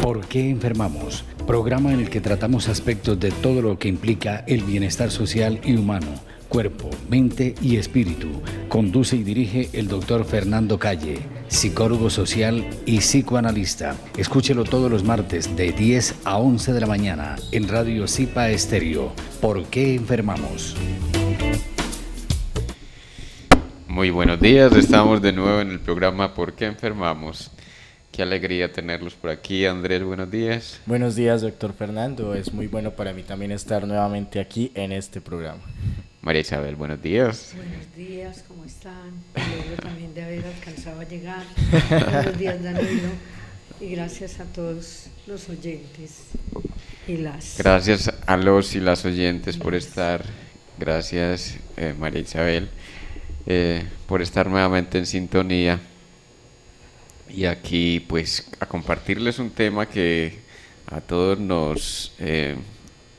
¿Por qué enfermamos? Programa en el que tratamos aspectos de todo lo que implica el bienestar social y humano, cuerpo, mente y espíritu. Conduce y dirige el doctor Fernando Calle, psicólogo social y psicoanalista. Escúchelo todos los martes de 10 a 11 de la mañana en Radio Sipa Estéreo. ¿Por qué enfermamos? Muy buenos días, estamos de nuevo en el programa ¿Por qué enfermamos? Qué alegría tenerlos por aquí. Andrés, buenos días. Buenos días, doctor Fernando. Es muy bueno para mí también estar nuevamente aquí en este programa. María Isabel, buenos días. Buenos días, ¿cómo están? Me alegro también de haber alcanzado a llegar. Buenos días, Danilo. Y gracias a todos los oyentes y las... Gracias a los y las oyentes por estar. Gracias, María Isabel, por estar nuevamente en sintonía. Y aquí pues a compartirles un tema que a todos nos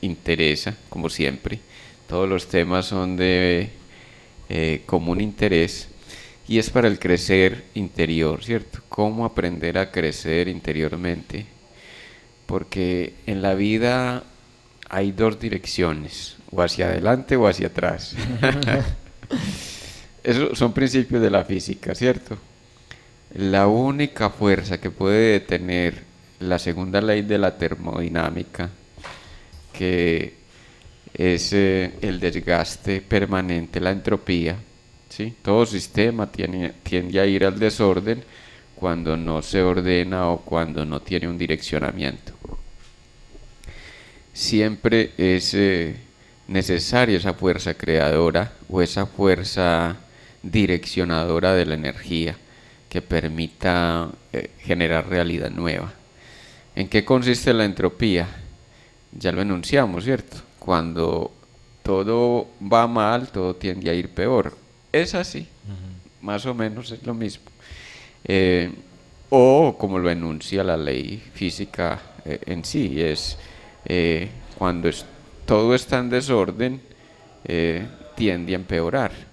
interesa, como siempre. Todos los temas son de común interés y es para el crecer interior, ¿cierto? Cómo aprender a crecer interiormente. Porque en la vida hay dos direcciones, o hacia adelante o hacia atrás. Esos son principios de la física, ¿cierto? La única fuerza que puede detener la segunda ley de la termodinámica, que es el desgaste permanente, la entropía, ¿sí? Todo sistema tiende a ir al desorden cuando no se ordena o cuando no tiene un direccionamiento. Siempre es necesaria esa fuerza creadora o esa fuerza direccionadora de la energía que permita generar realidad nueva. ¿En qué consiste la entropía? Ya lo enunciamos, ¿cierto? Cuando todo va mal, todo tiende a ir peor. Es así, más o menos es lo mismo. O como lo enuncia la ley física en sí, es cuando todo está en desorden, tiende a empeorar.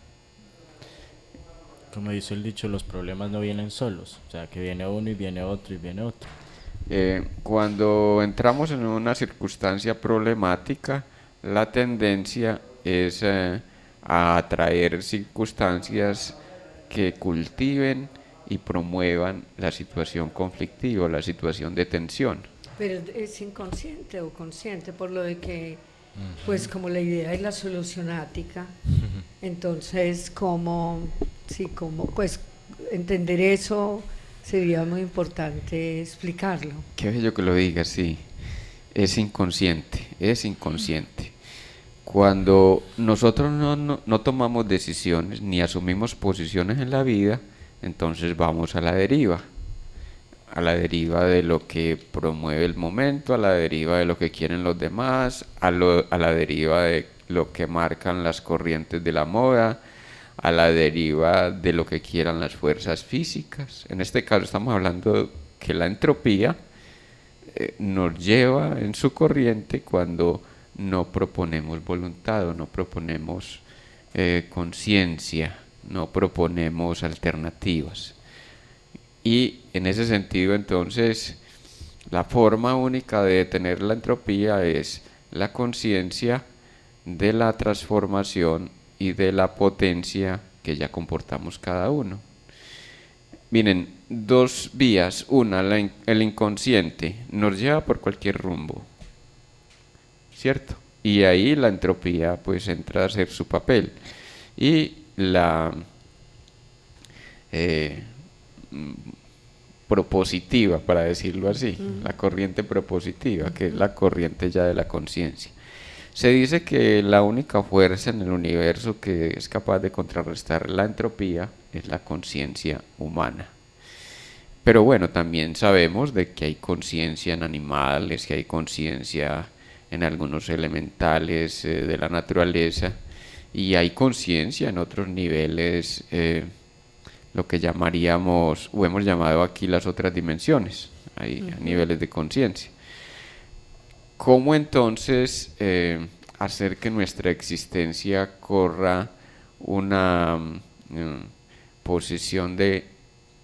Como dice el dicho, los problemas no vienen solos, o sea que viene uno y viene otro y viene otro. Cuando entramos en una circunstancia problemática, la tendencia es a atraer circunstancias que cultiven y promuevan la situación conflictiva, la situación de tensión. Pero es inconsciente o consciente, por lo de que, pues como la idea es la solucionática, entonces pues entender eso sería muy importante explicarlo. Qué bello que lo digas, sí. Es inconsciente, es inconsciente. Cuando nosotros no tomamos decisiones ni asumimos posiciones en la vida, entonces vamos a la deriva de lo que promueve el momento, a la deriva de lo que quieren los demás, a la deriva de lo que marcan las corrientes de la moda, a la deriva de lo que quieran las fuerzas físicas. En este caso estamos hablando que la entropía nos lleva en su corriente cuando no proponemos voluntad o no proponemos conciencia, no proponemos alternativas. Y en ese sentido, entonces, la forma única de detener la entropía es la conciencia de la transformación y de la potencia que ya comportamos cada uno. Miren, dos vías. Una, el inconsciente nos lleva por cualquier rumbo, ¿cierto? Y ahí la entropía pues entra a hacer su papel. Y la propositiva, para decirlo así, la corriente propositiva, que es la corriente ya de la conciencia. Se dice que la única fuerza en el universo que es capaz de contrarrestar la entropía es la conciencia humana. Pero bueno, también sabemos de que hay conciencia en animales, que hay conciencia en algunos elementales de la naturaleza, y hay conciencia en otros niveles, lo que llamaríamos, o hemos llamado aquí las otras dimensiones, hay niveles de conciencia. ¿Cómo entonces hacer que nuestra existencia corra una posición de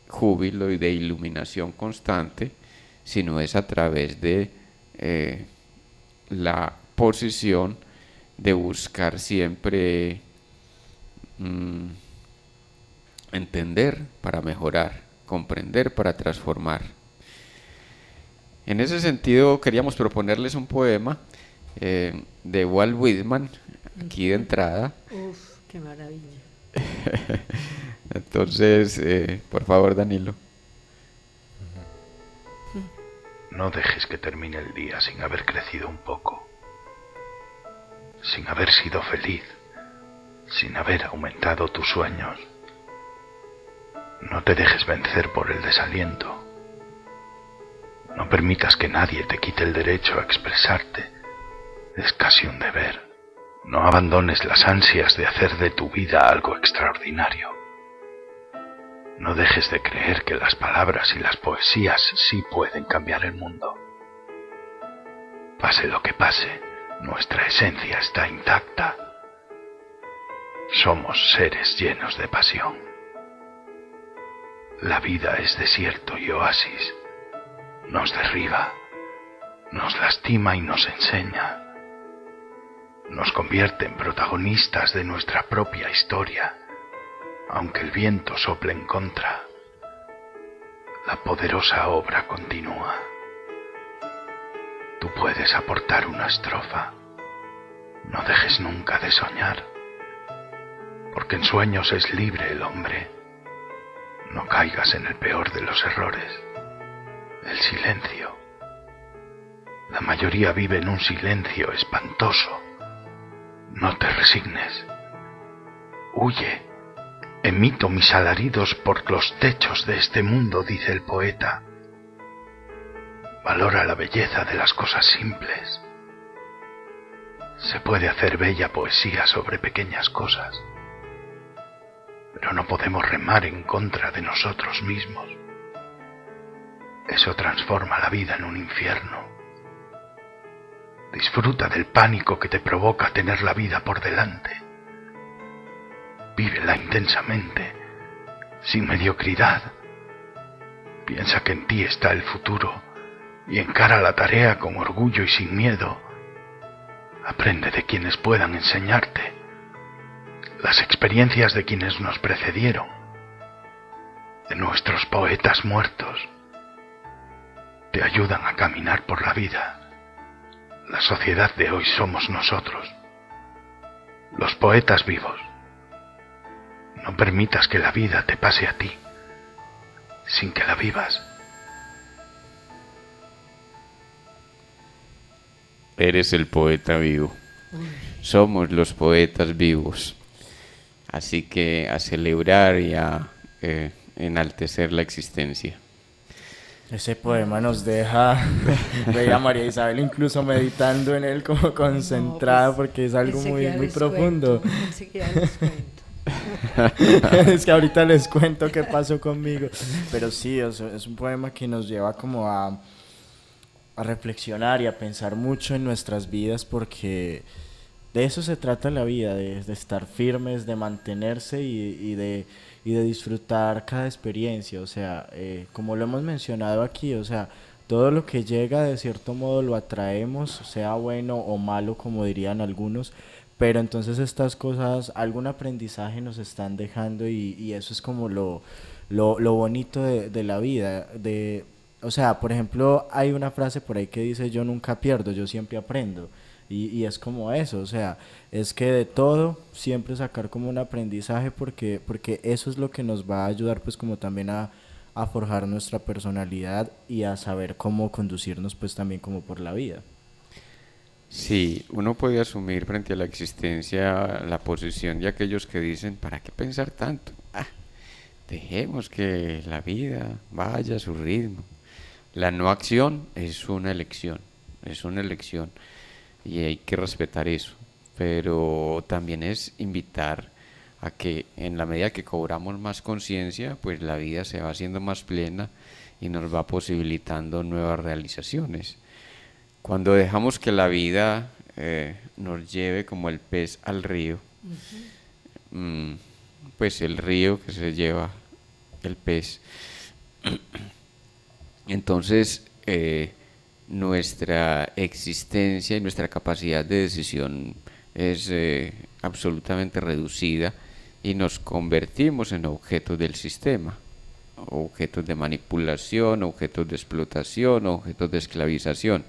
júbilo y de iluminación constante sino es a través de la posición de buscar siempre entender para mejorar, comprender para transformar. En ese sentido queríamos proponerles un poema de Walt Whitman, aquí de entrada. Uf, qué maravilla. Entonces, por favor, Danilo. No dejes que termine el día sin haber crecido un poco, sin haber sido feliz, sin haber aumentado tus sueños. No te dejes vencer por el desaliento. No permitas que nadie te quite el derecho a expresarte. Es casi un deber. No abandones las ansias de hacer de tu vida algo extraordinario. No dejes de creer que las palabras y las poesías sí pueden cambiar el mundo. Pase lo que pase, nuestra esencia está intacta. Somos seres llenos de pasión. La vida es desierto y oasis. Nos derriba, nos lastima y nos enseña. Nos convierte en protagonistas de nuestra propia historia, aunque el viento sople en contra. La poderosa obra continúa. Tú puedes aportar una estrofa. No dejes nunca de soñar, porque en sueños es libre el hombre. No caigas en el peor de los errores, el silencio. La mayoría vive en un silencio espantoso. No te resignes. Huye. Emito mis alaridos por los techos de este mundo, dice el poeta. Valora la belleza de las cosas simples. Se puede hacer bella poesía sobre pequeñas cosas, pero no podemos remar en contra de nosotros mismos. Eso transforma la vida en un infierno. Disfruta del pánico que te provoca tener la vida por delante. Vívela intensamente, sin mediocridad. Piensa que en ti está el futuro y encara la tarea con orgullo y sin miedo. Aprende de quienes puedan enseñarte, las experiencias de quienes nos precedieron, de nuestros poetas muertos. Te ayudan a caminar por la vida. La sociedad de hoy somos nosotros, los poetas vivos. No permitas que la vida te pase a ti, sin que la vivas. Eres el poeta vivo. Somos los poetas vivos. Así que a celebrar y a enaltecer la existencia. Ese poema nos deja, veía a María Isabel incluso meditando en él como concentrada, no, pues, porque es algo muy profundo. Enseguida les cuento. Es que ahorita les cuento qué pasó conmigo. Pero sí, es un poema que nos lleva como a reflexionar y a pensar mucho en nuestras vidas, porque de eso se trata la vida, de estar firmes, de mantenerse y de disfrutar cada experiencia. O sea, como lo hemos mencionado aquí, o sea, todo lo que llega de cierto modo lo atraemos, sea bueno o malo, como dirían algunos, pero entonces estas cosas, algún aprendizaje nos están dejando y eso es como lo bonito de la vida. O sea, por ejemplo, hay una frase por ahí que dice: yo nunca pierdo, yo siempre aprendo. Y es como eso, o sea, es que de todo siempre sacar como un aprendizaje, porque eso es lo que nos va a ayudar pues como también a forjar nuestra personalidad y a saber cómo conducirnos pues también como por la vida. Sí, uno puede asumir frente a la existencia la posición de aquellos que dicen: ¿para qué pensar tanto? Dejemos que la vida vaya a su ritmo. La no acción es una elección, y hay que respetar eso, pero también es invitar a que en la medida que cobramos más conciencia, pues la vida se va haciendo más plena y nos va posibilitando nuevas realizaciones. Cuando dejamos que la vida nos lleve como el pez al río, pues el río que se lleva el pez, entonces nuestra existencia y nuestra capacidad de decisión es absolutamente reducida y nos convertimos en objetos del sistema, objetos de manipulación, objetos de explotación, objetos de esclavización.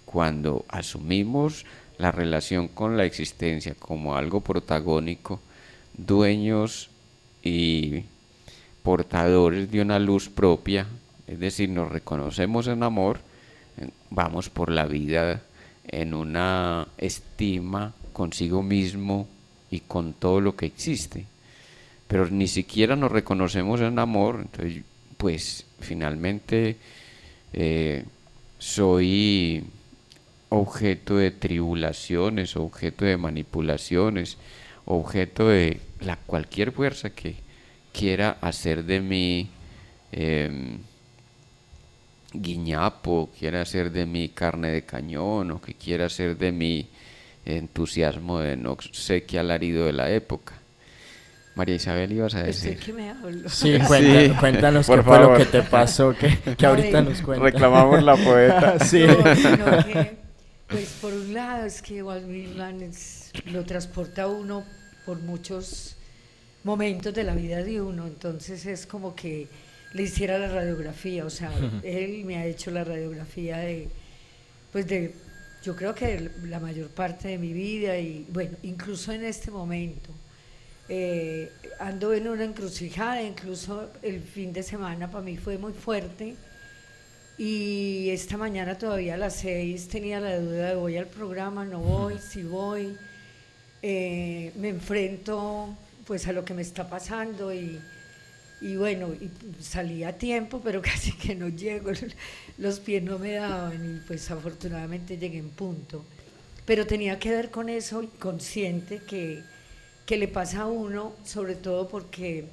Cuando asumimos la relación con la existencia como algo protagónico, dueños y portadores de una luz propia, es decir, nos reconocemos en amor, vamos por la vida en una estima consigo mismo y con todo lo que existe, pero ni siquiera nos reconocemos en amor. Entonces, pues finalmente soy objeto de tribulaciones, objeto de manipulaciones, objeto de cualquier fuerza que quiera hacer de mí guiñapo, quiera hacer de mí carne de cañón, o que quiera hacer de mí entusiasmo de no sé qué alarido de la época. María Isabel, ibas a decir. Estoy que me hablo. Sí, cuéntanos por qué fue favor. lo que te pasó, que ahorita nos cuentas. Reclamamos la poeta. Sí. No, sino que, pues por un lado es que Walt Whitman lo transporta a uno por muchos momentos de la vida de uno, entonces es como que le hiciera la radiografía, o sea, él me ha hecho la radiografía yo creo que de la mayor parte de mi vida, y bueno, incluso en este momento ando en una encrucijada, incluso el fin de semana para mí fue muy fuerte, y esta mañana todavía a las 6 tenía la duda de voy al programa, no voy, si voy, me enfrento pues a lo que me está pasando y bueno, y salí a tiempo, pero casi que no llego, los pies no me daban y pues afortunadamente llegué en punto. Pero tenía que ver con eso, consciente que le pasa a uno, sobre todo porque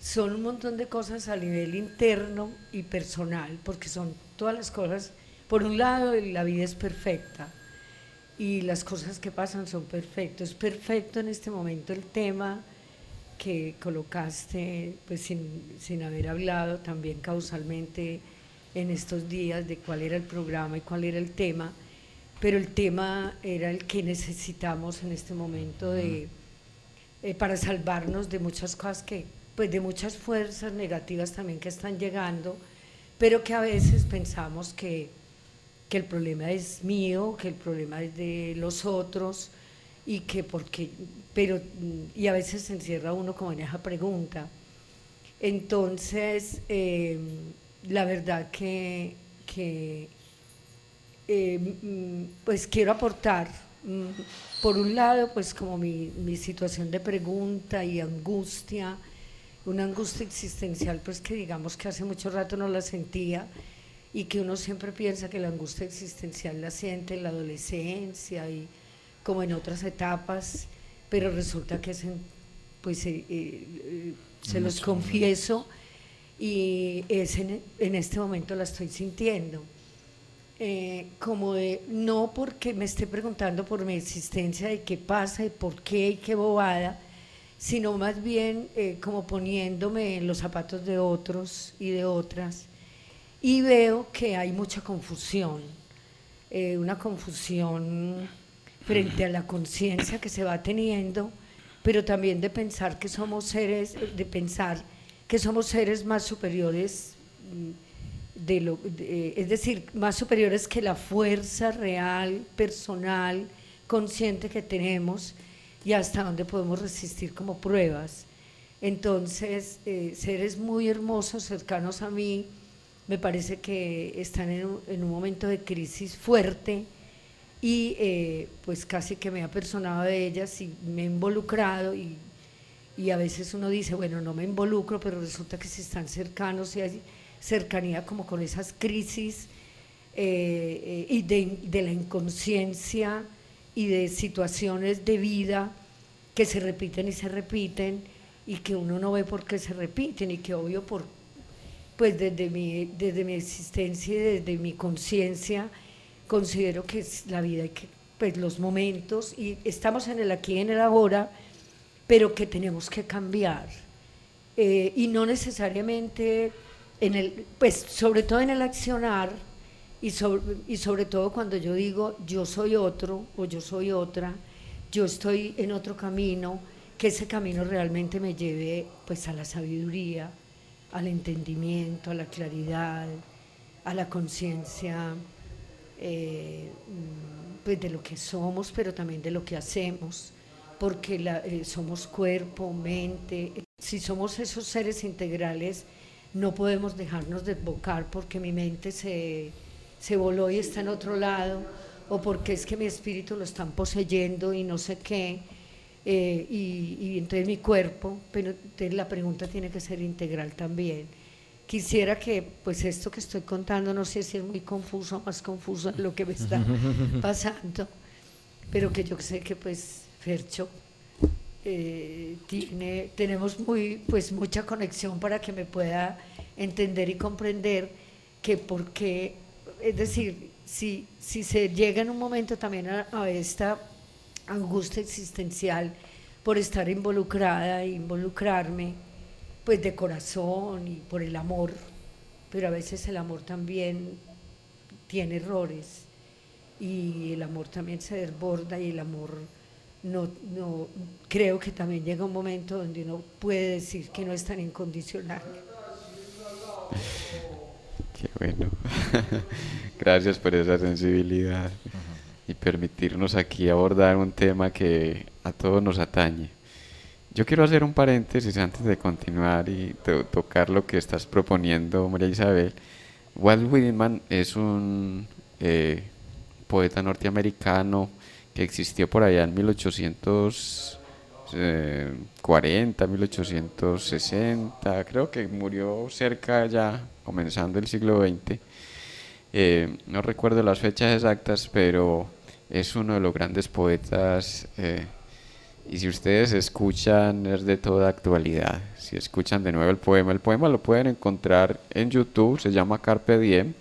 son un montón de cosas a nivel interno y personal, porque son todas las cosas. Por un lado, la vida es perfecta y las cosas que pasan son perfectas. Es perfecto en este momento el tema que colocaste, pues sin haber hablado también causalmente en estos días de cuál era el programa y cuál era el tema, pero el tema era el que necesitamos en este momento para salvarnos de muchas cosas pues de muchas fuerzas negativas también que están llegando, pero que a veces pensamos que el problema es mío, que el problema es de los otros, y y a veces se encierra uno como en esa pregunta. Entonces, la verdad que pues quiero aportar, por un lado, pues como mi situación de pregunta y angustia, una angustia existencial, pues que digamos que hace mucho rato no la sentía, y que uno siempre piensa que la angustia existencial la siente en la adolescencia y como en otras etapas, pero resulta que se los confieso, y en este momento la estoy sintiendo. No porque me esté preguntando por mi existencia, de qué pasa, de por qué y qué bobada, sino más bien como poniéndome en los zapatos de otros y de otras, y veo que hay mucha confusión, una confusión frente a la conciencia que se va teniendo, pero también de pensar que somos seres más superiores, es decir, más superiores que la fuerza real, personal, consciente que tenemos, y hasta dónde podemos resistir como pruebas. Entonces, seres muy hermosos, cercanos a mí, me parece que están en un momento de crisis fuerte, y pues casi que me he apersonado de ellas y me he involucrado, y a veces uno dice, bueno, no me involucro, pero resulta que si están cercanos y hay cercanía como con esas crisis y de la inconsciencia y de situaciones de vida que se repiten y se repiten, y que uno no ve por qué se repiten, y que obvio pues desde mi existencia y desde mi conciencia considero que es la vida, y que pues los momentos, y estamos en el aquí y en el ahora, pero que tenemos que cambiar, y no necesariamente pues sobre todo en el accionar, y sobre todo cuando yo digo yo soy otro o yo soy otra, yo estoy en otro camino, que ese camino realmente me lleve pues a la sabiduría, al entendimiento, a la claridad, a la conciencia, pues de lo que somos, pero también de lo que hacemos, porque somos cuerpo, mente. Si somos esos seres integrales, no podemos dejarnos desbocar porque mi mente se voló y está en otro lado, o porque es que mi espíritu lo están poseyendo y no sé qué, y entonces mi cuerpo, pero entonces la pregunta tiene que ser integral también. Quisiera que, pues esto que estoy contando, no sé si es muy confuso o más confuso de lo que me está pasando, pero que yo sé que pues Fercho tenemos mucha conexión para que me pueda entender y comprender que por qué, es decir, si se llega en un momento también a esta angustia existencial por estar involucrada e involucrarme, pues de corazón y por el amor, pero a veces el amor también tiene errores y el amor también se desborda y el amor no creo que también llega un momento donde uno puede decir que no es tan incondicional. Qué bueno. Gracias por esa sensibilidad y permitirnos aquí abordar un tema que a todos nos atañe. Yo quiero hacer un paréntesis antes de continuar y tocar lo que estás proponiendo, María Isabel. Walt Whitman es un poeta norteamericano que existió por allá en 1840, 1860, creo que murió cerca ya, comenzando el siglo XX. No recuerdo las fechas exactas, pero es uno de los grandes poetas, y si ustedes escuchan es de toda actualidad. Si escuchan de nuevo el poema lo pueden encontrar en YouTube, se llama Carpe Diem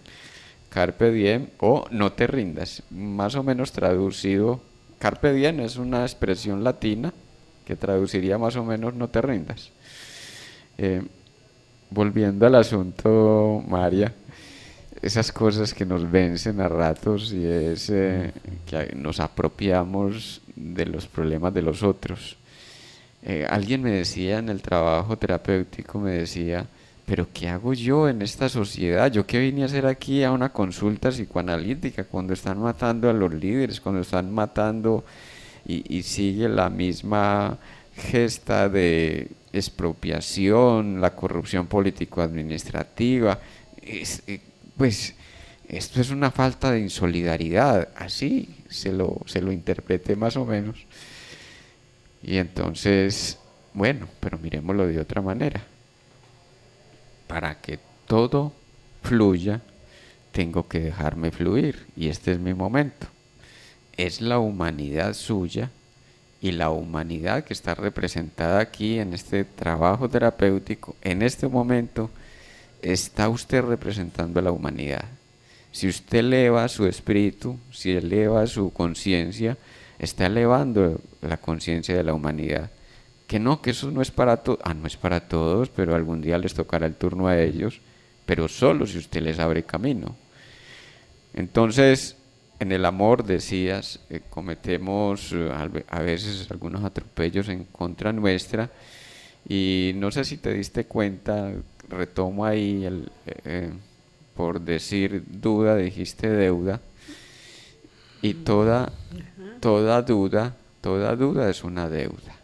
o No te rindas, más o menos traducido. Carpe diem es una expresión latina que traduciría más o menos no te rindas. Volviendo al asunto, María, esas cosas que nos vencen a ratos y es que nos apropiamos de los problemas de los otros. Alguien me decía en el trabajo terapéutico, me decía, pero ¿qué hago yo en esta sociedad? ¿Yo qué vine a hacer aquí a una consulta psicoanalítica cuando están matando a los líderes, cuando están matando y sigue la misma gesta de expropiación, la corrupción político-administrativa? Pues esto es una falta de insolidaridad, así se lo interpreté más o menos. Y entonces, bueno, pero miremoslo de otra manera. Para que todo fluya, tengo que dejarme fluir, y este es mi momento. Es la humanidad suya y la humanidad que está representada aquí en este trabajo terapéutico. En este momento está usted representando a la humanidad. Si usted eleva su espíritu, si eleva su conciencia, está elevando la conciencia de la humanidad. Que eso no es para todos. No es para todos, pero algún día les tocará el turno a ellos, pero solo si usted les abre camino. Entonces, en el amor, decías, cometemos a veces algunos atropellos en contra nuestra, y no sé si te diste cuenta, retomo ahí, por decir duda, dijiste deuda, y toda duda es una deuda.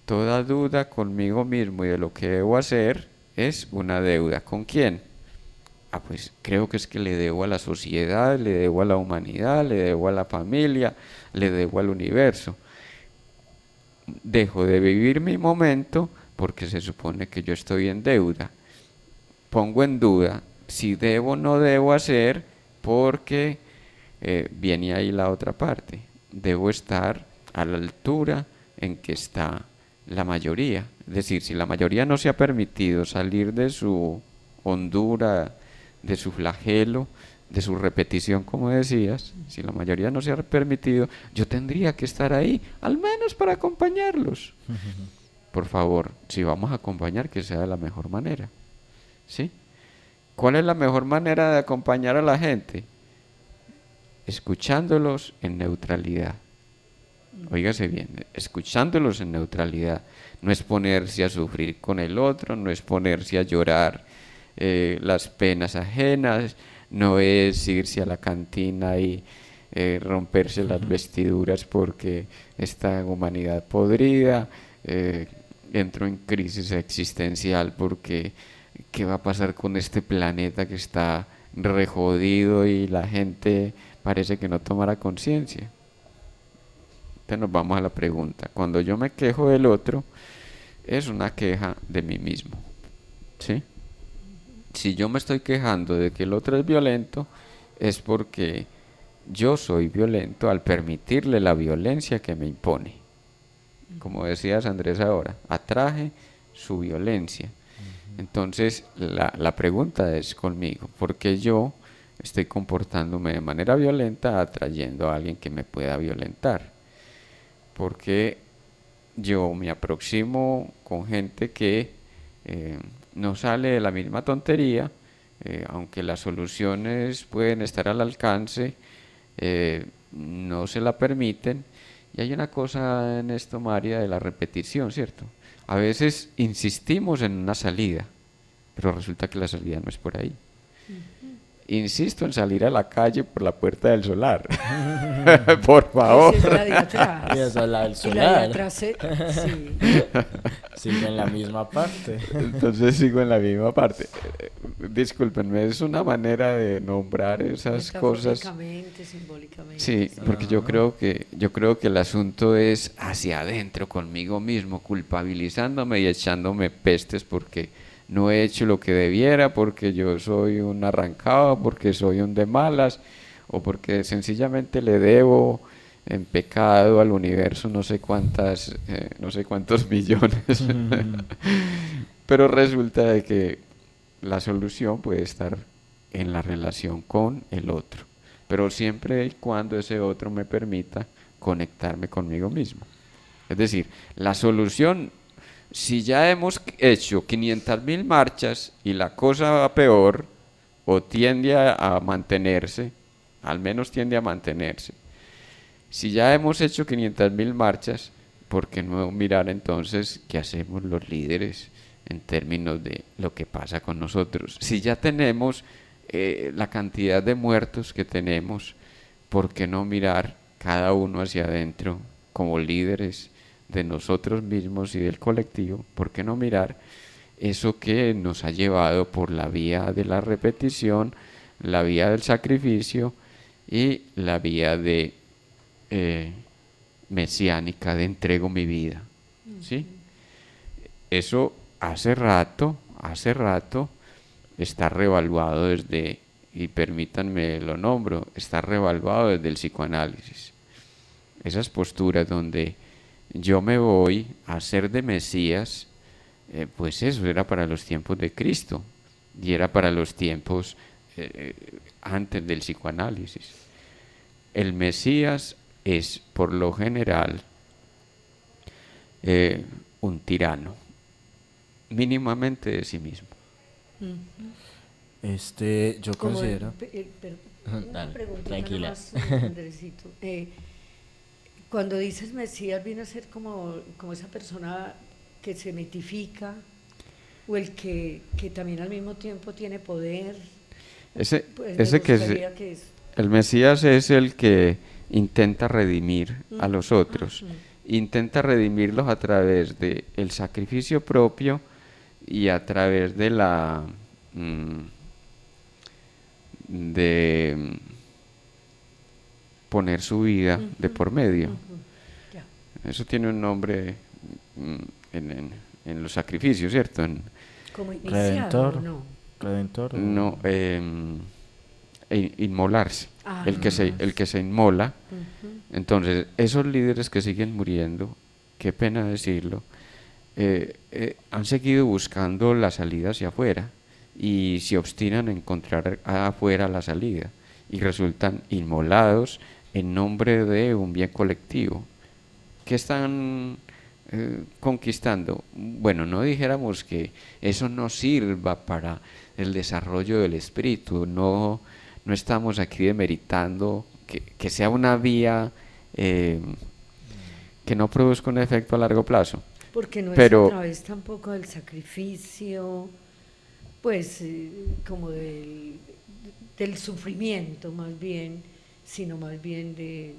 Toda duda conmigo mismo y de lo que debo hacer es una deuda. ¿Con quién? Pues creo que es que le debo a la sociedad, le debo a la humanidad, le debo a la familia, le debo al universo. Dejo de vivir mi momento porque se supone que yo estoy en deuda. Pongo en duda si debo o no debo hacer porque viene ahí la otra parte. Debo estar a la altura en que está la mayoría. Es decir, si la mayoría no se ha permitido salir de su hondura, de su flagelo, de su repetición, como decías, si la mayoría no se ha permitido, yo tendría que estar ahí, al menos para acompañarlos. Por favor, si vamos a acompañar, que sea de la mejor manera, ¿sí? ¿Cuál es la mejor manera de acompañar a la gente? Escuchándolos en neutralidad. Óigase bien, escuchándolos en neutralidad. No es ponerse a sufrir con el otro, no es ponerse a llorar las penas ajenas, no es irse a la cantina y romperse las vestiduras porque esta humanidad podrida, entro en crisis existencial porque ¿qué va a pasar con este planeta que está rejodido y la gente parece que no tomará conciencia? Entonces nos vamos a la pregunta. Cuando yo me quejo del otro, es una queja de mí mismo, ¿sí? Si yo me estoy quejando de que el otro es violento, es porque yo soy violento al permitirle la violencia que me impone. Como decías Andrés ahora, atraje su violencia. Entonces la pregunta es conmigo, ¿por qué yo estoy comportándome de manera violenta atrayendo a alguien que me pueda violentar? Porque yo me aproximo con gente que no sale de la misma tontería, aunque las soluciones pueden estar al alcance, no se la permiten. Y hay una cosa en esto, María, de la repetición, ¿cierto? A veces insistimos en una salida, pero resulta que la salida no es por ahí. Insisto en salir a la calle por la puerta del solar. Por favor. Esa es la de atrás. Y esa es la del Y la de solar. atrás, sí. Sigue en la misma parte. Entonces sigo en la misma parte. Discúlpenme, es una manera de nombrar esas cosas. Metafóricamente, simbólicamente. Sí, porque yo creo que el asunto es hacia adentro conmigo mismo, culpabilizándome y echándome pestes porque no he hecho lo que debiera, porque yo soy un arrancado, porque soy un de malas, o porque sencillamente le debo en pecado al universo no sé cuántos millones. Pero resulta de que la solución puede estar en la relación con el otro, pero siempre y cuando ese otro me permita conectarme conmigo mismo. Es decir, la solución, si ya hemos hecho 500.000 marchas y la cosa va peor o tiende a mantenerse, al menos tiende a mantenerse, si ya hemos hecho 500.000 marchas, ¿por qué no mirar entonces qué hacemos los líderes en términos de lo que pasa con nosotros? Si ya tenemos la cantidad de muertos que tenemos, ¿por qué no mirar cada uno hacia adentro como líderes de nosotros mismos y del colectivo? ¿Por qué no mirar eso que nos ha llevado por la vía de la repetición, la vía del sacrificio y la vía de mesiánica de entrego mi vida? ¿Sí? Eso hace rato está revaluado desde, y permítanme lo nombro, está revaluado desde el psicoanálisis. Esas posturas donde yo me voy a ser de Mesías, pues eso era para los tiempos de Cristo y era para los tiempos antes del psicoanálisis. El Mesías es por lo general un tirano, mínimamente de sí mismo. Yo considero... Una Dale, preguntita tranquila. nomás, Andresito. Cuando dices Mesías, viene a ser como esa persona que se mitifica o el que también al mismo tiempo tiene poder. El Mesías es el que intenta redimir a los otros, intenta redimirlos a través del sacrificio propio y a través de de poner su vida de por medio. Eso tiene un nombre en los sacrificios, ¿cierto? Como iniciado, Redentor. No, inmolarse. El que se inmola. Entonces, esos líderes que siguen muriendo, qué pena decirlo, han seguido buscando la salida hacia afuera y se obstinan en encontrar afuera la salida y resultan inmolados en nombre de un bien colectivo. ¿Qué están conquistando. Bueno, no dijéramos que eso no sirva para el desarrollo del espíritu, no, no estamos aquí demeritando que sea una vía que no produzca un efecto a largo plazo. Porque no Pero, es a través tampoco del sacrificio, pues como del sufrimiento más bien, sino más bien de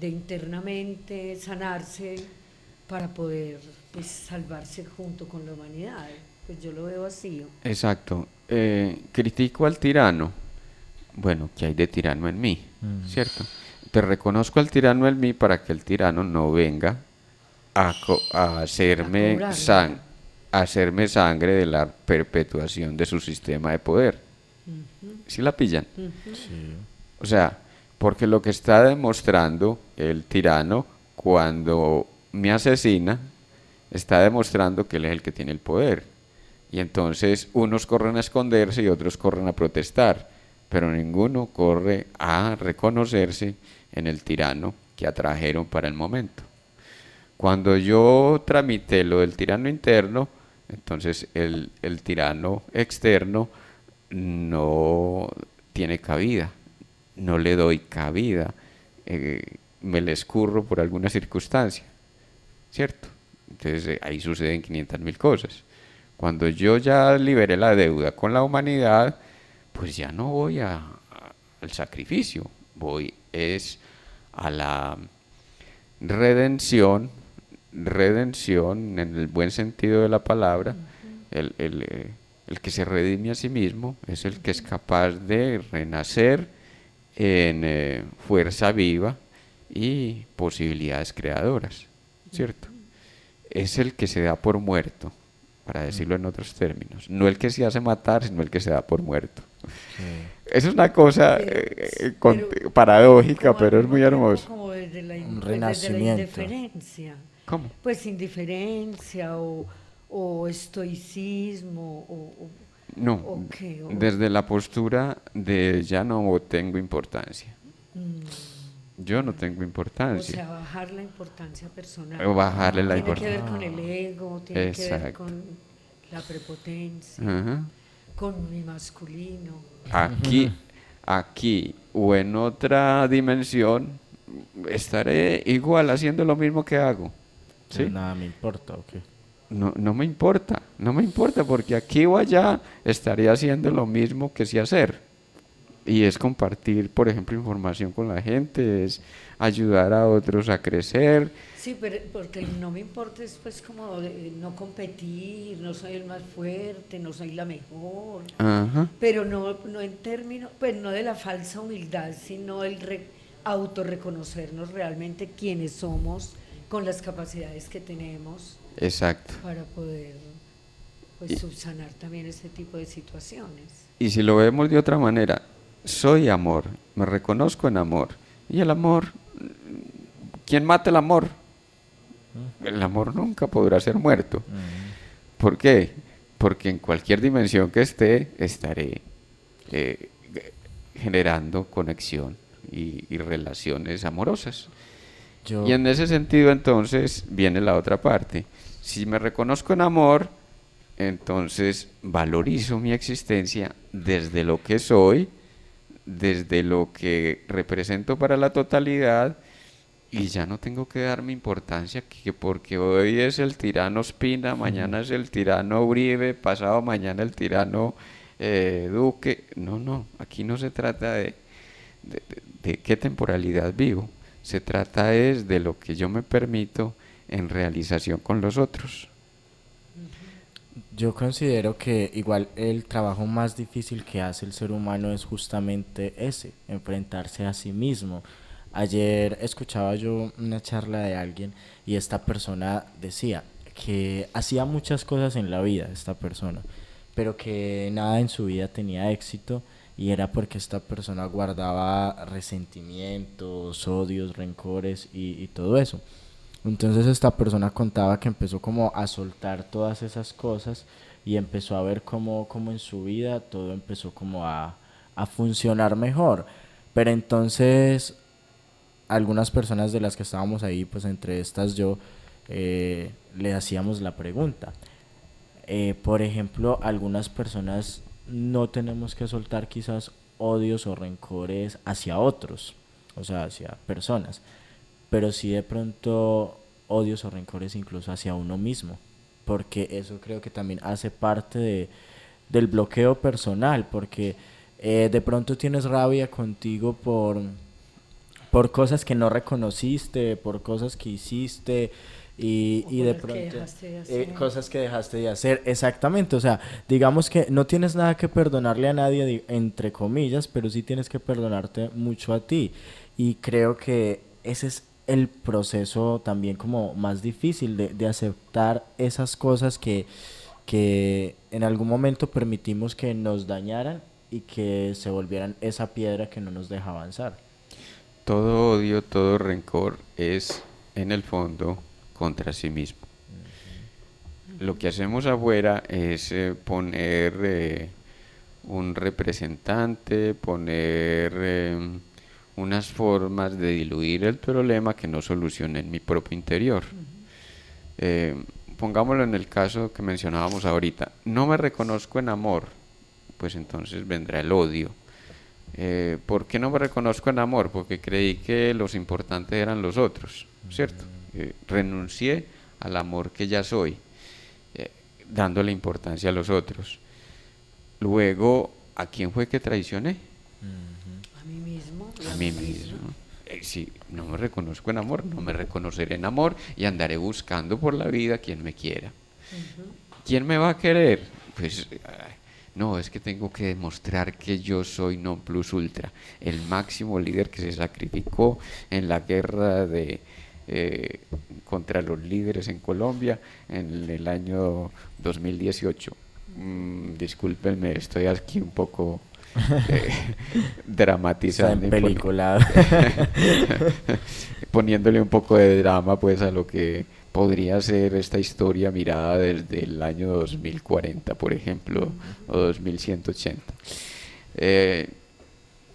internamente sanarse para poder pues salvarse junto con la humanidad. Pues yo lo veo así. exacto, critico al tirano. Bueno, ¿qué hay de tirano en mí? ¿Cierto? Te reconozco al tirano en mí para que el tirano no venga a hacerme, hacerme sangre de la perpetuación de su sistema de poder. ¿Sí la pillan? Sí. O sea, porque lo que está demostrando el tirano cuando me asesina, está demostrando que él es el que tiene el poder. Y entonces unos corren a esconderse y otros corren a protestar, pero ninguno corre a reconocerse en el tirano que atrajeron para el momento. Cuando yo tramité lo del tirano interno, entonces el tirano externo no tiene cabida, no le doy cabida, me le escurro por alguna circunstancia, ¿cierto? Entonces ahí suceden 500.000 cosas. Cuando yo ya liberé la deuda con la humanidad, pues ya no voy al sacrificio, voy es a la redención en el buen sentido de la palabra. El que se redime a sí mismo es el que es capaz de renacer en fuerza viva y posibilidades creadoras, ¿cierto? Es el que se da por muerto, para decirlo en otros términos, no el que se hace matar, sino el que se da por muerto. Es una cosa paradójica, pero es muy hermoso. Como desde la, Un pues desde la renacimiento. indiferencia. ¿Cómo? Pues indiferencia o estoicismo No, o qué, o- desde la postura de ya no tengo importancia. Yo no tengo o importancia. sea, bajar la importancia personal. O bajarle la Tiene que ver importancia. con el ego, tiene que ver Exacto. con la prepotencia, Ajá. con mi masculino. Aquí o en otra dimensión estaré igual haciendo lo mismo que hago. ¿Sí? Nada me importa, ¿o qué? No, no me importa porque aquí o allá estaré haciendo lo mismo que sé hacer. Y es compartir, por ejemplo, información con la gente, es ayudar a otros a crecer. Sí, pero porque el no me importa es pues como no competir, no soy el más fuerte, no soy la mejor. Ajá. Pero no en términos, pues no de la falsa humildad, sino el autorreconocernos realmente quiénes somos con las capacidades que tenemos Exacto. para poder pues subsanar también ese tipo de situaciones. Y si lo vemos de otra manera, soy amor, me reconozco en amor. Y el amor, ¿quién mata el amor? El amor nunca podrá ser muerto. ¿Por qué? Porque en cualquier dimensión que estaré generando conexión y relaciones amorosas. Y en ese sentido entonces viene la otra parte. Si me reconozco en amor, entonces valorizo mi existencia desde lo que soy, desde lo que represento para la totalidad, y ya no tengo que darme importancia que porque hoy es el tirano Ospina, mañana es el tirano Uribe, pasado mañana el tirano Duque. No, aquí no se trata de qué temporalidad vivo, se trata es de lo que yo me permito en realización con los otros. Yo considero que igual el trabajo más difícil que hace el ser humano es justamente ese, enfrentarse a sí mismo. Ayer escuchaba yo una charla de alguien y esta persona decía que hacía muchas cosas en la vida, esta persona, pero que nada en su vida tenía éxito, y era porque esta persona guardaba resentimientos, odios, rencores y todo eso. Entonces esta persona contaba que empezó como a soltar todas esas cosas y empezó a ver cómo en su vida todo empezó como a funcionar mejor. Pero entonces algunas personas de las que estábamos ahí, pues entre estas yo, le hacíamos la pregunta. Por ejemplo, algunas personas no tenemos que soltar quizás odios o rencores hacia otros, o sea, hacia personas, pero sí de pronto odios o rencores incluso hacia uno mismo, porque eso creo que también hace parte del bloqueo personal, porque de pronto tienes rabia contigo por cosas que no reconociste, por cosas que hiciste y de pronto cosas que dejaste de hacer, exactamente, o sea, digamos que no tienes nada que perdonarle a nadie, entre comillas, pero sí tienes que perdonarte mucho a ti, y creo que ese es el proceso también como más difícil de aceptar esas cosas que en algún momento permitimos que nos dañaran y que se volvieran esa piedra que no nos deja avanzar. Todo odio, todo rencor es en el fondo contra sí mismo. Lo que hacemos afuera es poner un representante, poner unas formas de diluir el problema que no solucionen mi propio interior. Pongámoslo en el caso que mencionábamos ahorita. No me reconozco en amor, pues entonces vendrá el odio. ¿Por qué no me reconozco en amor? Porque creí que los importantes eran los otros, ¿cierto? Renuncié al amor que ya soy, dándole importancia a los otros. Luego, ¿a quién fue que traicioné? A mí mismo. A mí mismo. Si no me reconozco en amor, no me reconoceré en amor y andaré buscando por la vida quien me quiera. ¿Quién me va a querer? Pues no, es que tengo que demostrar que yo soy non plus ultra, el máximo líder que se sacrificó en la guerra contra los líderes en Colombia en el año 2018. Discúlpenme, estoy aquí un poco dramatizando, está en película. poniéndole un poco de drama pues a lo que podría ser esta historia mirada desde el año 2040, por ejemplo, o 2180.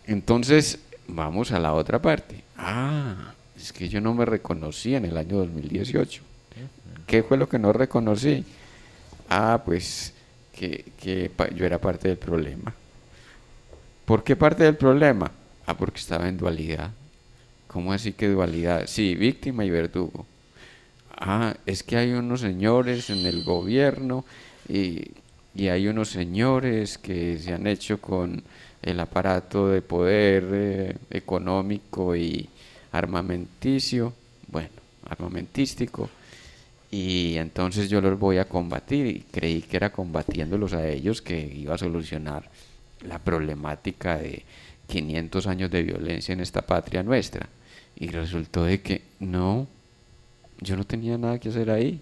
Entonces, vamos a la otra parte. Es que yo no me reconocí en el año 2018. ¿Qué fue lo que no reconocí? Pues que yo era parte del problema. ¿Por qué parte del problema? Porque estaba en dualidad. ¿Cómo así que dualidad? Sí, víctima y verdugo. Es que hay unos señores en el gobierno y hay unos señores que se han hecho con el aparato de poder económico y armamentístico, y entonces yo los voy a combatir, y creí que era combatiéndolos a ellos que iba a solucionar la problemática de 500 años de violencia en esta patria nuestra, y resultó de que no, yo no tenía nada que hacer ahí.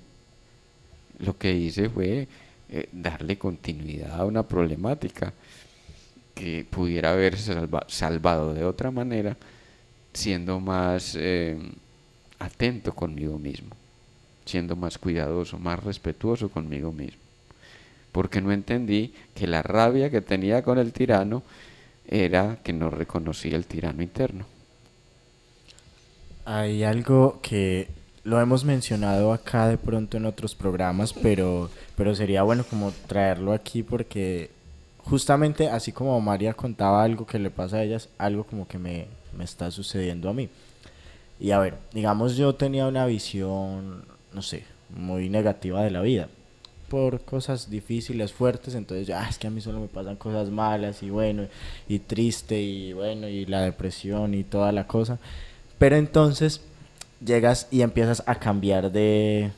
Lo que hice fue darle continuidad a una problemática que pudiera haberse salvado de otra manera, siendo más atento conmigo mismo, siendo más cuidadoso, más respetuoso conmigo mismo, porque no entendí que la rabia que tenía con el tirano era que no reconocía el tirano interno. Hay algo que lo hemos mencionado acá de pronto en otros programas, pero sería bueno como traerlo aquí, porque justamente así como María contaba algo que le pasa a ellas, algo como que me está sucediendo a mí. Y a ver, digamos, yo tenía una visión, no sé, muy negativa de la vida, por cosas difíciles, fuertes, entonces es que a mí solo me pasan cosas malas y bueno, y triste y bueno, y la depresión y toda la cosa. Pero entonces llegas y empiezas a cambiar de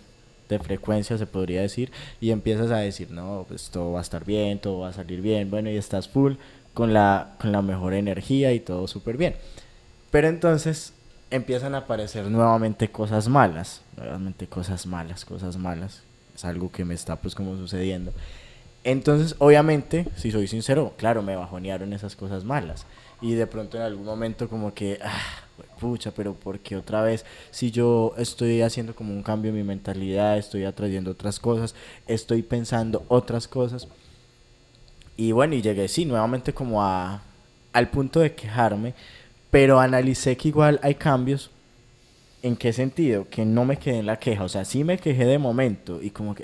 frecuencia, se podría decir, y empiezas a decir, no, pues todo va a estar bien, todo va a salir bien, bueno, y estás full con la mejor energía y todo súper bien. Pero entonces empiezan a aparecer nuevamente cosas malas, cosas malas, es algo que me está pues como sucediendo. Entonces, obviamente, si soy sincero, claro, me bajonearon esas cosas malas, y de pronto en algún momento como que, pucha, pero ¿por qué otra vez? Si yo estoy haciendo como un cambio en mi mentalidad, estoy atrayendo otras cosas, estoy pensando otras cosas. Y bueno, y llegué, sí, nuevamente como al punto de quejarme, pero analicé que igual hay cambios ¿En qué sentido? Que no me quedé en la queja, o sea, sí me quejé de momento y como que,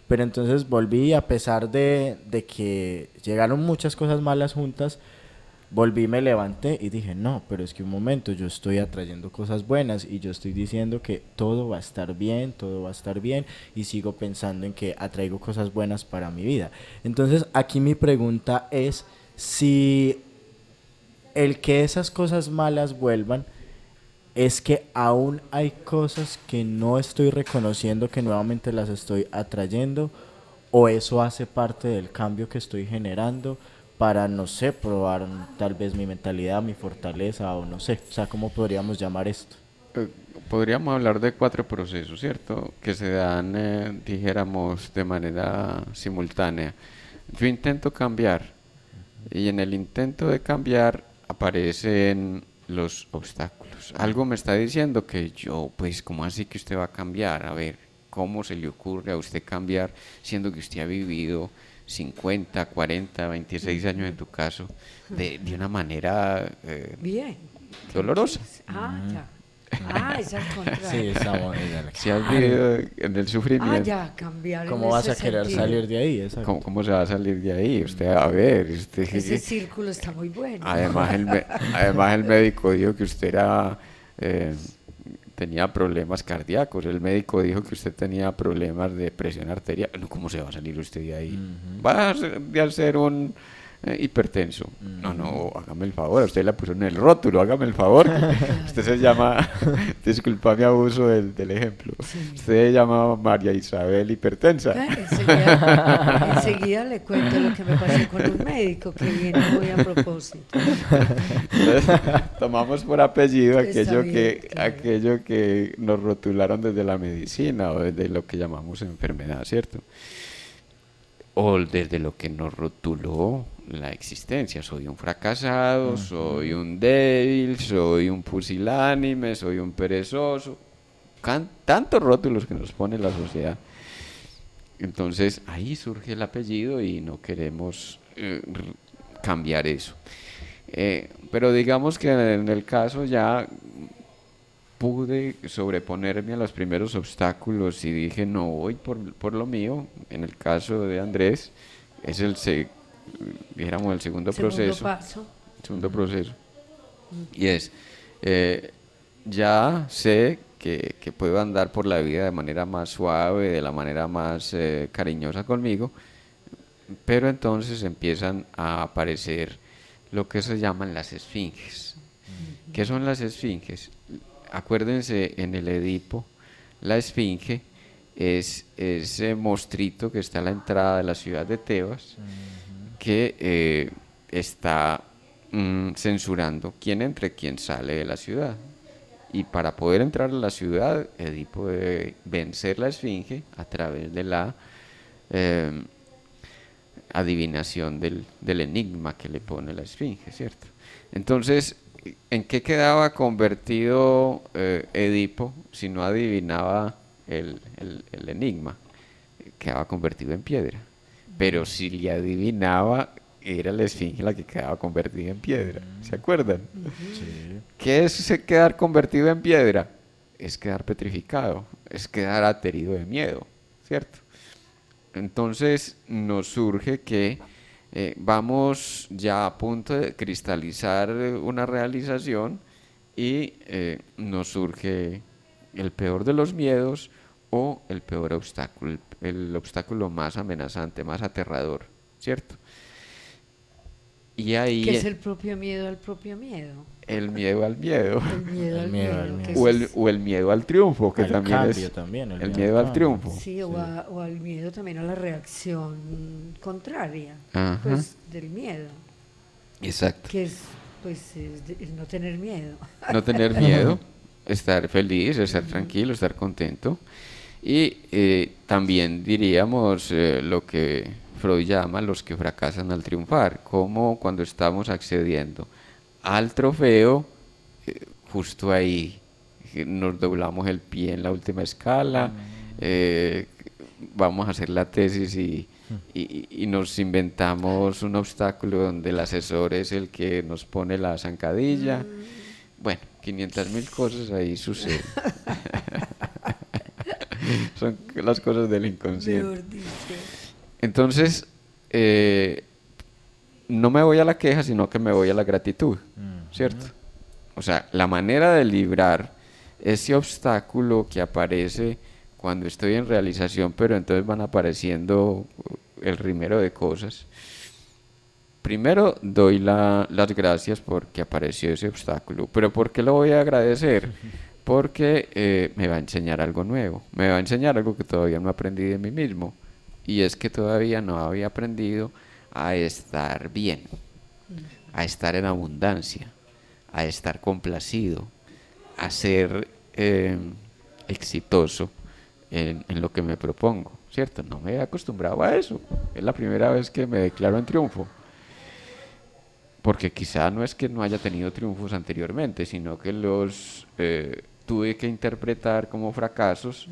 pero entonces volví, a pesar de que llegaron muchas cosas malas juntas, volví, me levanté y dije, no, pero es que un momento, yo estoy atrayendo cosas buenas y yo estoy diciendo que todo va a estar bien, todo va a estar bien, y sigo pensando en que atraigo cosas buenas para mi vida. Entonces aquí mi pregunta es si el que esas cosas malas vuelvan es que aún hay cosas que no estoy reconociendo, que nuevamente las estoy atrayendo, o eso hace parte del cambio que estoy generando para, no sé, probar tal vez mi mentalidad, mi fortaleza, o no sé, o sea, ¿cómo podríamos llamar esto? Podríamos hablar de 4 procesos, ¿cierto? Que se dan, dijéramos, de manera simultánea. Yo intento cambiar, y en el intento de cambiar aparecen los obstáculos. Algo me está diciendo que yo, pues, ¿cómo así que usted va a cambiar? A ver, ¿cómo se le ocurre a usted cambiar siendo que usted ha vivido 50, 40, 26 años en tu caso de una manera bien dolorosa? Ya. Esa es contraria. Sí, estamos Si has vivido en el sufrimiento, ya, cambiar. ¿cómo vas a querer salir de ahí? ¿Cómo se va a salir de ahí? Usted, a ver, ese círculo está muy bueno. Además el médico dijo que usted tenía problemas cardíacos. El médico dijo que usted tenía problemas de presión arterial. ¿Cómo se va a salir usted de ahí? Va a ser un hipertenso. No, hágame el favor, usted la puso en el rótulo, hágame el favor. Usted se llama, disculpa mi abuso del ejemplo, usted se llama María Isabel hipertensa. Enseguida le cuento lo que me pasó con un médico que viene muy a propósito. Entonces, tomamos por apellido aquello claro. que nos rotularon desde la medicina o desde lo que llamamos enfermedad, ¿cierto? O desde lo que nos rotuló la existencia. Soy un fracasado, soy un débil, soy un pusilánime, soy un perezoso. Tantos rótulos que nos pone la sociedad. Entonces ahí surge el apellido y no queremos cambiar eso. Pero digamos que en el caso ya pude sobreponerme a los primeros obstáculos y dije, no voy por lo mío. En el caso de Andrés, es el segundo proceso. Segundo proceso. Y es, ya sé que puedo andar por la vida de manera más suave, de la manera más cariñosa conmigo, pero entonces empiezan a aparecer lo que se llaman las esfinges. ¿Qué son las esfinges? Acuérdense, en el Edipo, la esfinge es ese monstruito que está a la entrada de la ciudad de Tebas, que está censurando quién entra y quién sale de la ciudad. Y para poder entrar a la ciudad, Edipo debe vencer la esfinge a través de la adivinación del enigma que le pone la esfinge, ¿cierto? Entonces, ¿en qué quedaba convertido Edipo si no adivinaba el enigma? Quedaba convertido en piedra. Pero si le adivinaba, era la esfinge la que quedaba convertida en piedra. ¿Se acuerdan? Sí. ¿Qué es quedar convertido en piedra? Es quedar petrificado, es quedar aterido de miedo, ¿cierto? Entonces nos surge que vamos ya a punto de cristalizar una realización y nos surge el peor de los miedos o el peor obstáculo, el obstáculo más amenazante, más aterrador, ¿cierto? Y ahí ¿Qué es el propio miedo al propio miedo? El miedo al miedo. El miedo al miedo. O el miedo al triunfo, que también es el miedo al triunfo. Sí, o al miedo también a la reacción contraria, Ajá. pues, del miedo. Exacto. Que es, pues, el no tener miedo. No tener miedo, estar feliz, estar tranquilo, estar contento. Y también diríamos lo que Freud llama los que fracasan al triunfar, como cuando estamos accediendo al trofeo, justo ahí nos doblamos el pie en la última escala, vamos a hacer la tesis y nos inventamos un obstáculo donde el asesor es el que nos pone la zancadilla, Bueno, 500.000 cosas ahí suceden. Son las cosas del inconsciente. Mejor dicho. Entonces, no me voy a la queja, sino que me voy a la gratitud, ¿cierto? O sea, la manera de librar ese obstáculo que aparece cuando estoy en realización, pero entonces van apareciendo el rimero de cosas. Primero doy las gracias porque apareció ese obstáculo, pero ¿por qué lo voy a agradecer? Porque me va a enseñar algo nuevo, me va a enseñar algo que todavía no aprendí de mí mismo, y es que todavía no había aprendido a estar bien, a estar en abundancia, a estar complacido, a ser exitoso en lo que me propongo, ¿cierto? No me he acostumbrado a eso, es la primera vez que me declaro en triunfo. Porque quizá no es que no haya tenido triunfos anteriormente, sino que los tuve que interpretar como fracasos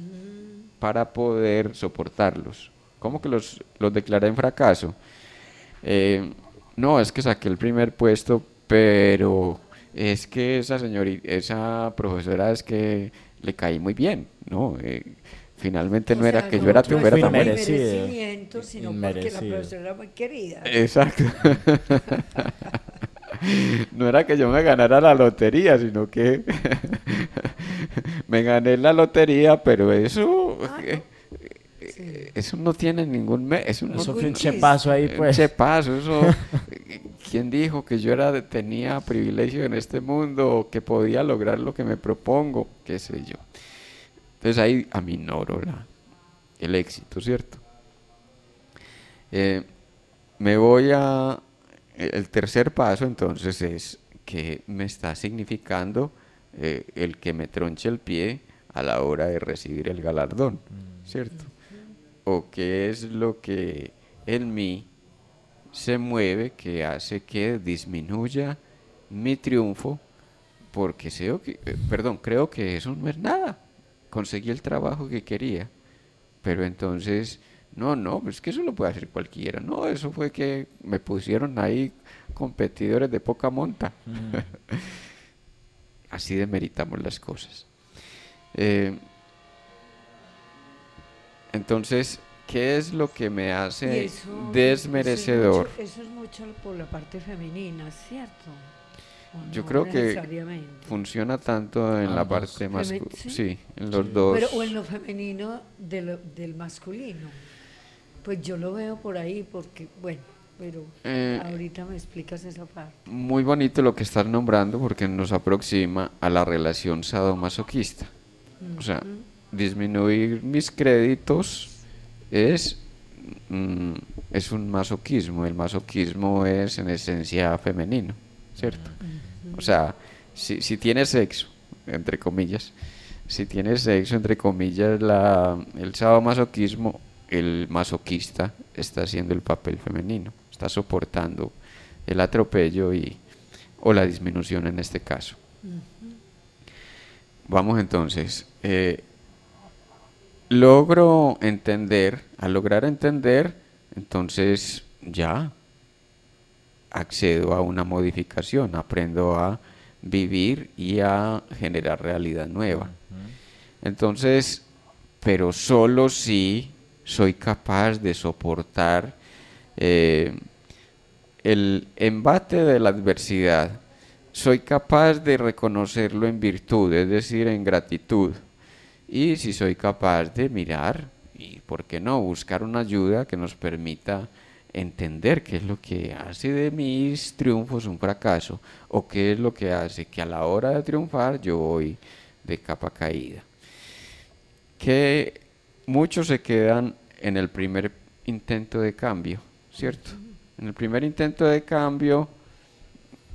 para poder soportarlos. ¿Cómo que los declaré en fracaso? No, es que saqué el primer puesto, pero es que esa profesora es que le caí muy bien, ¿no? Finalmente no era que yo era triunfo, era también también. merecimiento, sino porque la profesora era muy querida. Exacto. No era que yo me ganara la lotería, sino que me gané la lotería, pero eso eso no tiene ningún eso fue un chepazo ahí, pues. Un chepazo, eso. ¿Quién dijo que yo tenía privilegio en este mundo o que podía lograr lo que me propongo? ¿Qué sé yo? Entonces ahí aminoro el éxito, ¿cierto? Me voy a... El tercer paso entonces es que me está significando el que me tronche el pie a la hora de recibir el galardón, ¿cierto? O qué es lo que en mí se mueve que hace que disminuya mi triunfo porque creo que eso no es nada. Conseguí el trabajo que quería, pero entonces... No, es que eso lo puede hacer cualquiera. No, eso fue que me pusieron ahí competidores de poca monta. Así demeritamos las cosas. Entonces, ¿qué es lo que me hace desmerecedor? Eso es mucho por la parte femenina, ¿cierto? Yo creo que funciona tanto en la parte masculina, sí, en los dos. Pero o en lo femenino del masculino. Pues yo lo veo por ahí porque, bueno, pero ahorita me explicas esa parte. Muy bonito lo que estás nombrando porque nos aproxima a la relación sadomasoquista. O sea, disminuir mis créditos es un masoquismo. El masoquismo es en esencia femenino, ¿cierto? O sea, si tienes sexo, entre comillas, el sadomasoquismo, el masoquista está haciendo el papel femenino, está soportando el atropello o la disminución en este caso. Vamos entonces, al lograr entender, entonces ya accedo a una modificación, aprendo a vivir y a generar realidad nueva. Entonces, pero solo si soy capaz de soportar el embate de la adversidad, soy capaz de reconocerlo en virtud, es decir, en gratitud, y si soy capaz de mirar y, ¿por qué no?, buscar una ayuda que nos permita entender qué es lo que hace de mis triunfos un fracaso o qué es lo que hace que a la hora de triunfar yo voy de capa caída. Que muchos se quedan en el primer intento de cambio, ¿cierto? En el primer intento de cambio,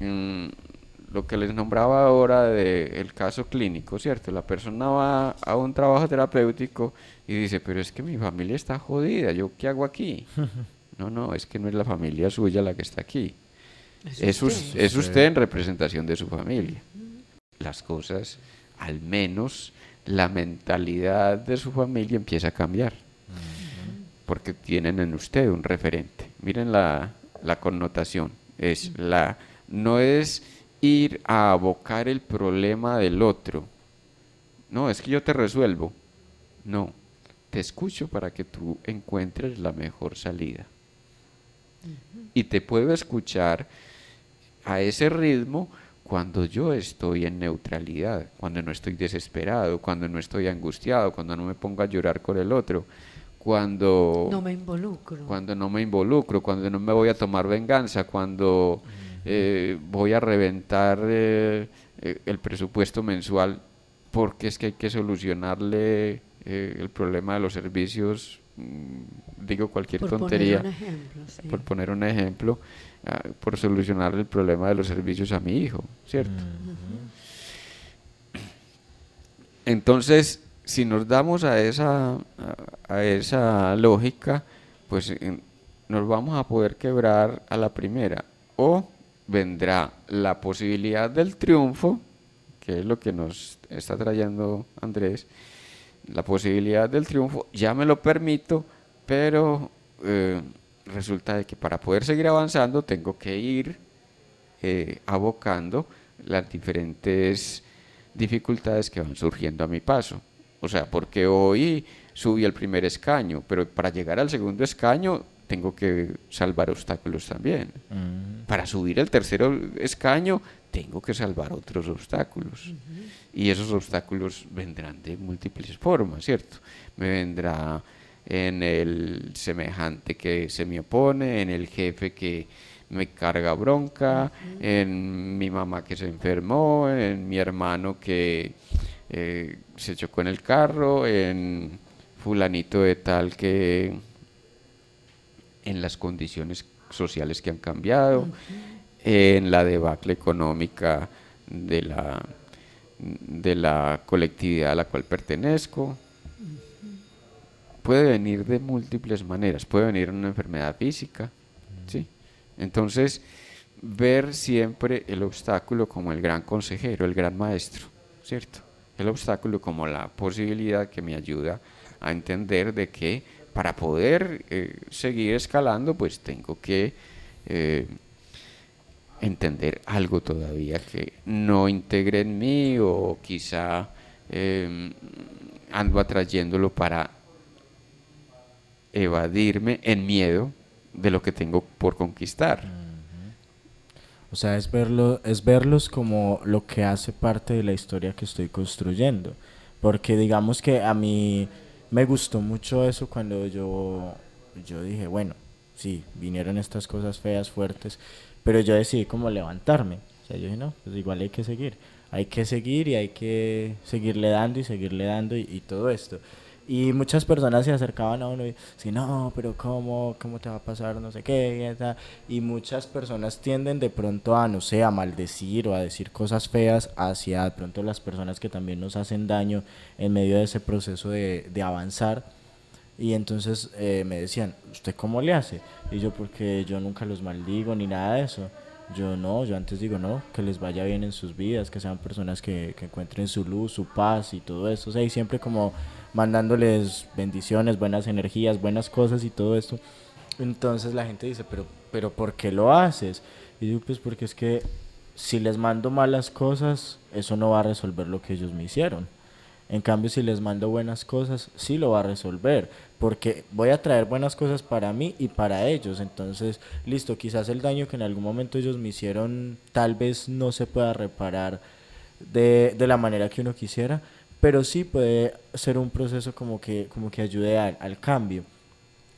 lo que les nombraba ahora del caso clínico, ¿cierto? La persona va a un trabajo terapéutico y dice, pero es que mi familia está jodida, ¿yo qué hago aquí? No, es que no es la familia suya la que está aquí. Es usted en representación de su familia. Las cosas, al menos la mentalidad de su familia empieza a cambiar. Porque tienen en usted un referente. Miren la connotación. No es ir a abocar el problema del otro. No, es que yo te resuelvo. No, te escucho para que tú encuentres la mejor salida. Y te puedo escuchar a ese ritmo cuando yo estoy en neutralidad, cuando no estoy desesperado, cuando no estoy angustiado, cuando no me pongo a llorar con el otro, cuando no me involucro, cuando no me voy a tomar venganza, cuando voy a reventar el presupuesto mensual, porque es que hay que solucionarle el problema de los servicios, digo cualquier tontería, por poner un ejemplo, por solucionar el problema de los servicios a mi hijo, ¿cierto? Entonces, si nos damos a esa lógica, pues nos vamos a poder quebrar a la primera, o vendrá la posibilidad del triunfo, que es lo que nos está trayendo Andrés, la posibilidad del triunfo, ya me lo permito, pero resulta de que para poder seguir avanzando tengo que ir abocando las diferentes dificultades que van surgiendo a mi paso. O sea, porque hoy subí el primer escaño, pero para llegar al segundo escaño tengo que salvar obstáculos también. Para subir el tercer escaño tengo que salvar otros obstáculos. Y esos obstáculos vendrán de múltiples formas, ¿cierto? Me vendrá en el semejante que se me opone, en el jefe que me carga bronca, en mi mamá que se enfermó, en mi hermano que se chocó en el carro, en fulanito de tal que en las condiciones sociales que han cambiado, en la debacle económica de la colectividad a la cual pertenezco. Puede venir de múltiples maneras, puede venir una enfermedad física, ¿sí? Entonces, ver siempre el obstáculo como el gran consejero, el gran maestro, ¿cierto? El obstáculo como la posibilidad que me ayuda a entender de que para poder seguir escalando, pues tengo que entender algo todavía que no integre en mí, o quizá ando atrayéndolo para evadirme en miedo de lo que tengo por conquistar. O sea, es verlos como lo que hace parte de la historia que estoy construyendo. Porque digamos que a mí me gustó mucho eso cuando yo dije, bueno, sí, vinieron estas cosas feas, fuertes, pero yo decidí como levantarme. O sea, yo dije, no, pues igual hay que seguir y hay que seguirle dando y todo esto. Y muchas personas se acercaban a uno y decían, no, pero ¿cómo te va a pasar? No sé qué. Y muchas personas tienden de pronto a, no sé, a maldecir o a decir cosas feas hacia de pronto las personas que también nos hacen daño en medio de ese proceso de avanzar. Y entonces me decían, ¿usted cómo le hace? Y yo, porque yo nunca los maldigo ni nada de eso. Yo antes digo, no, que les vaya bien en sus vidas, que sean personas que encuentren su luz, su paz y todo eso. O sea, y siempre como mandándoles bendiciones, buenas energías, buenas cosas y todo esto. Entonces la gente dice, pero ¿por qué lo haces? Y digo, pues porque es que si les mando malas cosas, eso no va a resolver lo que ellos me hicieron. En cambio, si les mando buenas cosas, sí lo va a resolver, porque voy a traer buenas cosas para mí y para ellos. Entonces, listo, quizás el daño que en algún momento ellos me hicieron tal vez no se pueda reparar de la manera que uno quisiera, pero sí puede ser un proceso como que ayude al cambio.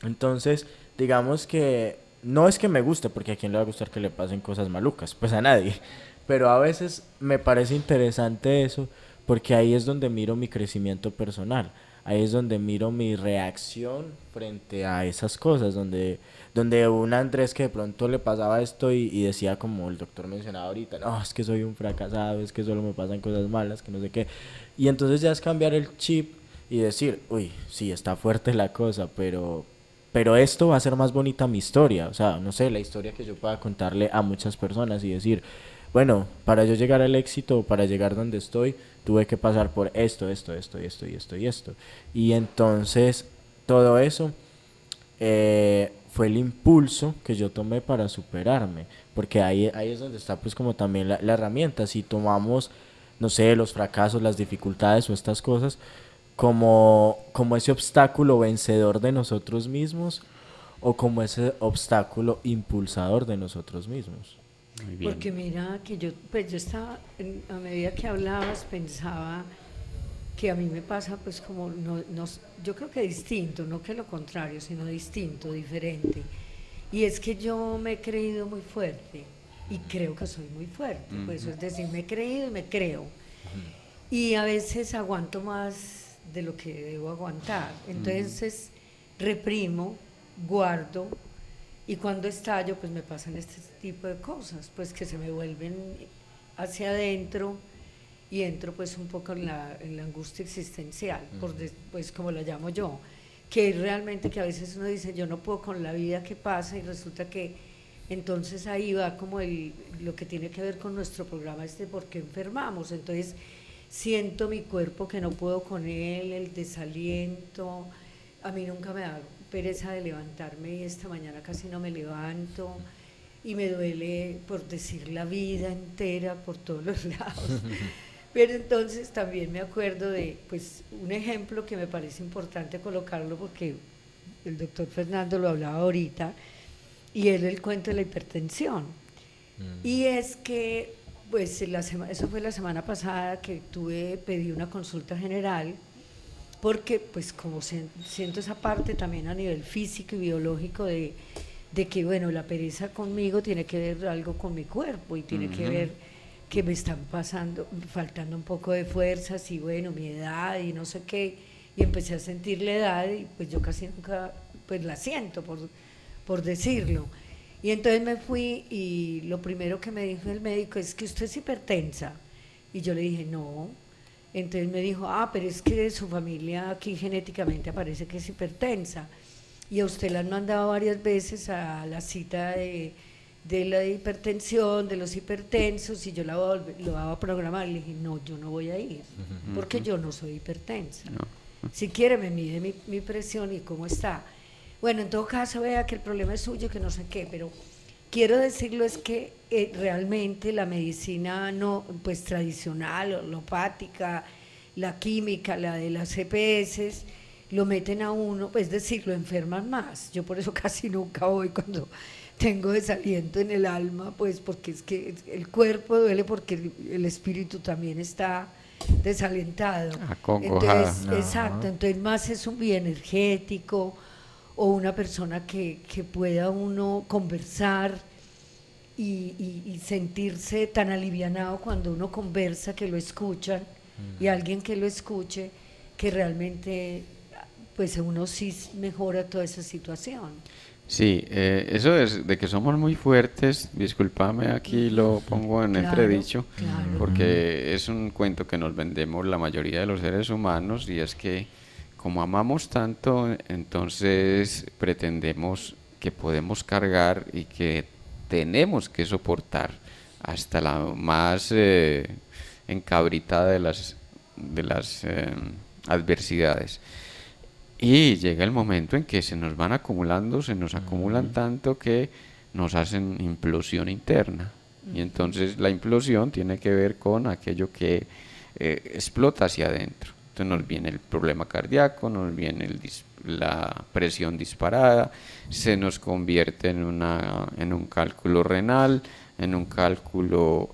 Entonces, digamos que no es que me guste, porque a quién le va a gustar que le pasen cosas malucas, pues a nadie, pero a veces me parece interesante eso, porque ahí es donde miro mi crecimiento personal, ahí es donde miro mi reacción frente a esas cosas, donde un Andrés que de pronto le pasaba esto y decía, como el doctor mencionaba ahorita, no, es que soy un fracasado, es que solo me pasan cosas malas, que no sé qué, y entonces ya es cambiar el chip y decir, uy, sí, está fuerte la cosa, pero esto va a ser más bonita mi historia, o sea, no sé, la historia que yo pueda contarle a muchas personas y decir, bueno, para yo llegar al éxito, para llegar donde estoy, tuve que pasar por esto. Y entonces todo eso fue el impulso que yo tomé para superarme, porque ahí es donde está pues como también la herramienta. Si tomamos, no sé, los fracasos, las dificultades o estas cosas como ese obstáculo vencedor de nosotros mismos o como ese obstáculo impulsador de nosotros mismos. Muy bien. Porque mira que yo estaba, a medida que hablabas, pensaba que a mí me pasa pues como, yo creo que distinto, no que lo contrario, sino distinto, diferente. Y es que yo me he creído muy fuerte y creo que soy muy fuerte, pues es decir, me he creído y me creo. Y a veces aguanto más de lo que debo aguantar. Entonces reprimo, guardo, y cuando estallo pues me pasan este tipo de cosas, pues que se me vuelven hacia adentro y entro pues un poco en la angustia existencial, pues como la llamo yo, que es realmente que a veces uno dice yo no puedo con la vida que pasa, y resulta que entonces ahí va como lo que tiene que ver con nuestro programa por qué enfermamos. Entonces siento mi cuerpo que no puedo con él, el desaliento, a mí nunca me da pereza de levantarme, y esta mañana casi no me levanto, y me duele, por decir, la vida entera por todos los lados. Pero entonces también me acuerdo de pues un ejemplo que me parece importante colocarlo, porque el doctor Fernando lo hablaba ahorita, y es el cuento de la hipertensión. Y es que pues eso fue la semana pasada que pedí una consulta general, porque pues como siento esa parte también a nivel físico y biológico de que bueno, la pereza conmigo tiene que ver algo con mi cuerpo, y tiene que ver que me están faltando un poco de fuerzas, y bueno, mi edad y no sé qué, y empecé a sentir la edad, y pues yo casi nunca pues la siento, por decirlo. Y entonces me fui, y lo primero que me dijo el médico es que usted es hipertensa. Y yo le dije, no. Entonces me dijo, pero es que de su familia aquí genéticamente aparece que es hipertensa. Y a usted la han mandado varias veces a la cita de la hipertensión, de los hipertensos, y yo lo voy a programar. Le dije, no, yo no voy a ir, porque yo no soy hipertensa. No. Si quiere me mide mi presión y cómo está. Bueno, en todo caso, vea que el problema es suyo, que no sé qué, pero quiero decirlo es que realmente la medicina no, pues tradicional, alopática, la química, la de las EPS, lo meten a uno, pues es decir, lo enferman más. Yo por eso casi nunca voy cuando tengo desaliento en el alma, pues porque es que el cuerpo duele, porque el espíritu también está desalentado. Entonces, exacto, entonces más es un bioenergético, o una persona que pueda uno conversar y sentirse tan alivianado cuando uno conversa, que lo escuchan, y alguien que lo escuche, que realmente pues uno sí mejora toda esa situación. Sí, eso es de que somos muy fuertes, discúlpame, aquí lo pongo en entredicho, porque es un cuento que nos vendemos la mayoría de los seres humanos, y es que como amamos tanto, entonces pretendemos que podemos cargar y que tenemos que soportar hasta la más encabritada de las adversidades. Y llega el momento en que se nos van acumulando, se nos acumulan tanto que nos hacen implosión interna. Y entonces la implosión tiene que ver con aquello que explota hacia adentro. Entonces nos viene el problema cardíaco, nos viene la presión disparada, se nos convierte en un cálculo renal, en un cálculo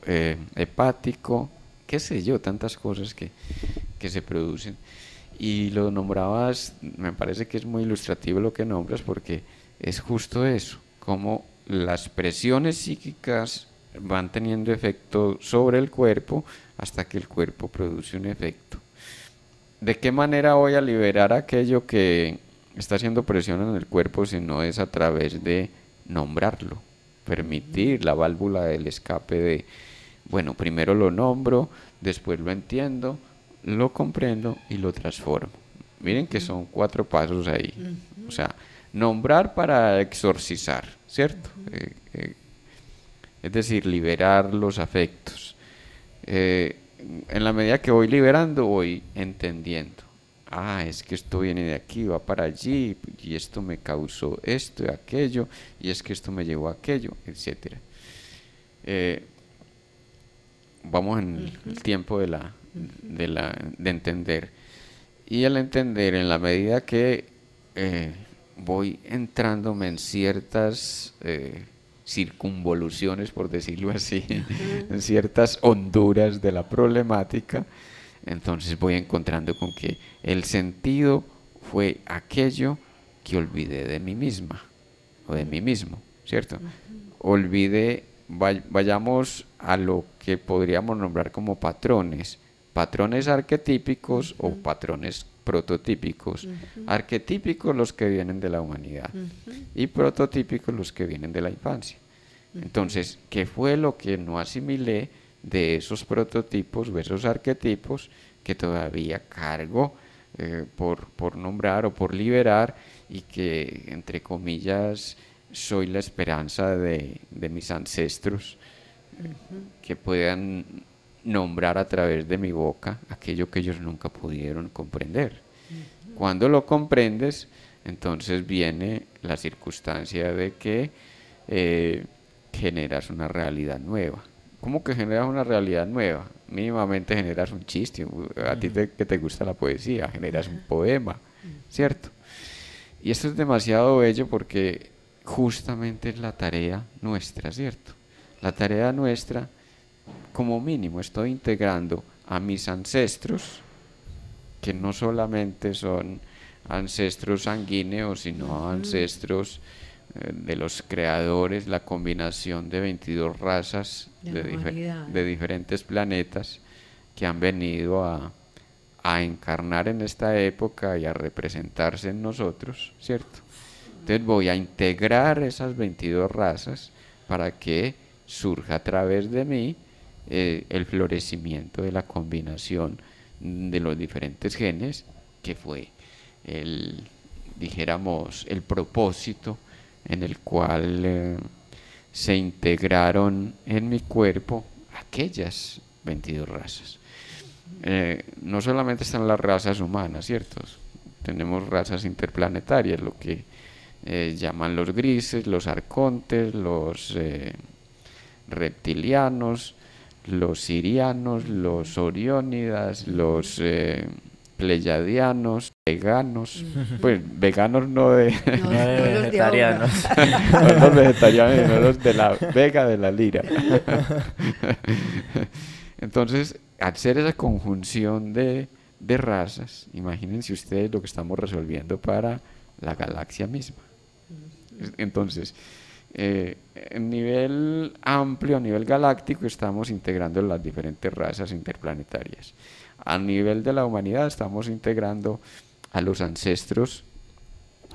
hepático, qué sé yo, tantas cosas que se producen. Y lo nombrabas, me parece que es muy ilustrativo lo que nombras, porque es justo eso, como las presiones psíquicas van teniendo efecto sobre el cuerpo hasta que el cuerpo produce un efecto. ¿De qué manera voy a liberar aquello que está haciendo presión en el cuerpo si no es a través de nombrarlo? Permitir la válvula del escape de, bueno, primero lo nombro, después lo entiendo, lo comprendo y lo transformo. Miren que son 4 pasos ahí. O sea, nombrar para exorcizar, ¿cierto? Es decir, liberar los afectos. En la medida que voy liberando, voy entendiendo. es que esto viene de aquí, va para allí, y esto me causó esto y aquello, y es que esto me llevó a aquello, etcétera. Vamos en el tiempo de entender. Y al entender, en la medida que voy entrándome en ciertas circunvoluciones, por decirlo así, en ciertas honduras de la problemática, entonces voy encontrando con que el sentido fue aquello que olvidé de mí misma o de mí mismo, ¿cierto? Olvidé, vayamos a lo que podríamos nombrar como patrones arquetípicos o patrones prototípicos. Arquetípicos los que vienen de la humanidad y prototípicos los que vienen de la infancia. Entonces, ¿qué fue lo que no asimilé de esos prototipos o esos arquetipos que todavía cargo por nombrar o por liberar, y que, entre comillas, soy la esperanza de mis ancestros, que puedan nombrar a través de mi boca aquello que ellos nunca pudieron comprender? Cuando lo comprendes, entonces viene la circunstancia de que generas una realidad nueva. ¿Cómo que generas una realidad nueva? Mínimamente generas un chiste. A ti que te gusta la poesía, generas un poema, ¿cierto? Y esto es demasiado bello porque justamente es la tarea nuestra, ¿cierto? La tarea nuestra, como mínimo, estoy integrando a mis ancestros, que no solamente son ancestros sanguíneos, sino ancestros de los creadores, la combinación de 22 razas de diferentes planetas que han venido a encarnar en esta época y a representarse en nosotros, ¿cierto? Entonces voy a integrar esas 22 razas para que surja a través de mí el florecimiento de la combinación de los diferentes genes, que fue dijéramos, el propósito en el cual se integraron en mi cuerpo aquellas 22 razas. No solamente están las razas humanas, ¿cierto? Tenemos razas interplanetarias, lo que llaman los grises, los arcontes, los reptilianos, los sirianos, los oriónidas, los pleyadianos, veganos, pues veganos no de vegetarianos, no los vegetarianos, no los de la Vega de la Lira. Entonces, al ser esa conjunción de razas, imagínense ustedes lo que estamos resolviendo para la galaxia misma. Entonces, en nivel amplio, a nivel galáctico, estamos integrando las diferentes razas interplanetarias. A nivel de la humanidad estamos integrando a los ancestros,